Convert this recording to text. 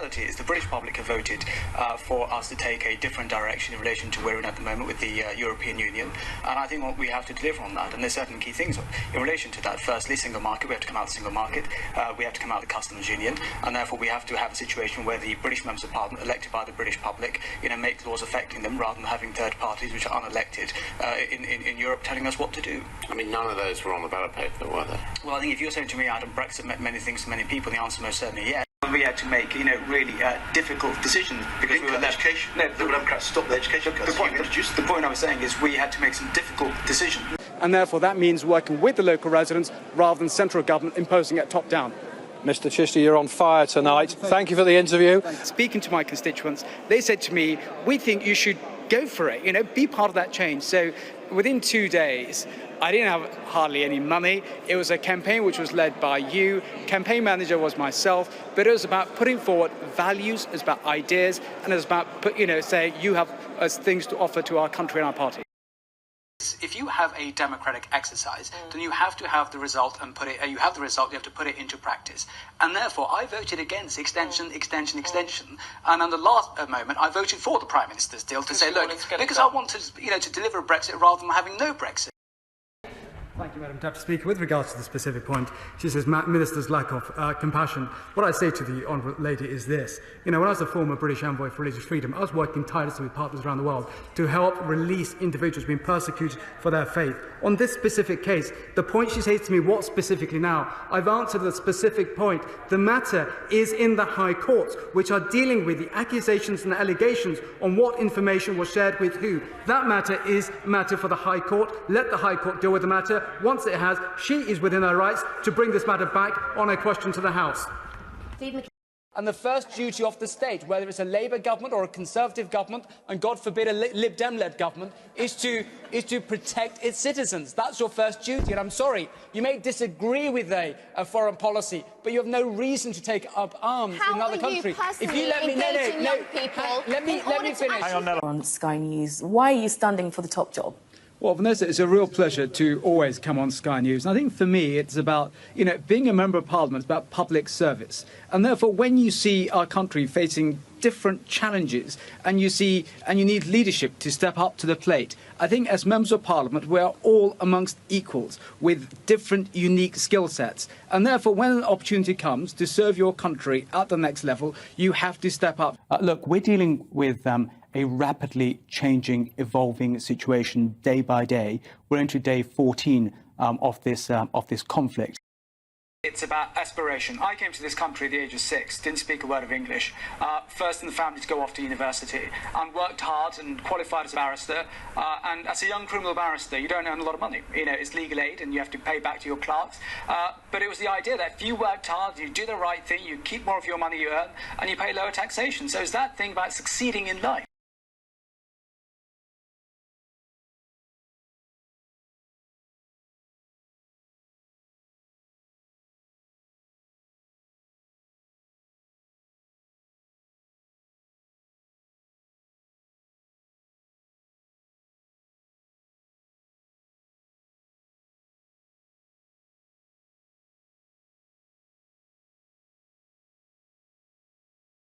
reality is the British public have voted for us to take a different direction in relation to where we're in at the moment with the European Union, and I think what we have to deliver on that, and there's certain key things in relation to that. Firstly, single market, we have to come out of the single market, we have to come out of the customs union, and therefore we have to have a situation where the British members of Parliament, elected by the British public, make laws affecting them rather than having third parties which are unelected in Europe telling us what to do. I mean, none of those were on the ballot paper, were they? Well, I think if you're saying to me, Adam, Brexit meant many things to many people, the answer most certainly yes. We had to make, really difficult decisions because we were education. No, the Democrats stopped the education cuts. The point I was saying is we had to make some difficult decisions. And therefore that means working with the local residents rather than central government imposing it top down. Mr. Chishti, you're on fire tonight. Thank you for the interview. Speaking to my constituents, they said to me, we think you should go for it, be part of that change. So within 2 days, I didn't have hardly any money. It was a campaign which was led by you. Campaign manager was myself, but it was about putting forward values, it was about ideas, and it was about, saying you have things to offer to our country and our party. If you have a democratic exercise, then you have to have the result and put it. You have the result. You have to put it into practice. And therefore, I voted against extension. And on the last moment, I voted for the Prime Minister's deal to say, look, because I want to deliver a Brexit rather than having no Brexit. Thank you, Madam Deputy Speaker. With regards to the specific point, she says Minister's lack of compassion. What I say to the Honourable Lady is this. When I was a former British Envoy for Religious Freedom, I was working tirelessly with partners around the world to help release individuals being persecuted for their faith. On this specific case, the point she says to me, what specifically now? I've answered the specific point. The matter is in the High Courts, which are dealing with the accusations and allegations on what information was shared with who. That matter is matter for the High Court. Let the High Court deal with the matter. Once it has, she is within her rights to bring this matter back on a question to the House. And the first duty of the state, whether it's a Labour government or a Conservative government, and God forbid a Lib Dem-led government, is to protect its citizens. That's your first duty. And I'm sorry, you may disagree with a foreign policy, but you have no reason to take up arms in another country. If you let me, let me finish. On Sky News, why are you standing for the top job? Well, Vanessa, it's a real pleasure to always come on Sky News. And I think for me, it's about, being a member of Parliament, it's about public service. And therefore, when you see our country facing different challenges and you need leadership to step up to the plate, I think as members of Parliament, we are all amongst equals with different unique skill sets. And therefore, when an opportunity comes to serve your country at the next level, you have to step up. Look, we're dealing with a rapidly changing, evolving situation day by day. We're into day 14 of this conflict. It's about aspiration. I came to this country at the age of 6, didn't speak a word of English, first in the family to go off to university, and worked hard and qualified as a barrister. And as a young criminal barrister, you don't earn a lot of money. It's legal aid and you have to pay back to your clerks. But it was the idea that if you worked hard, you do the right thing, you keep more of your money you earn, and you pay lower taxation. So it's that thing about succeeding in life.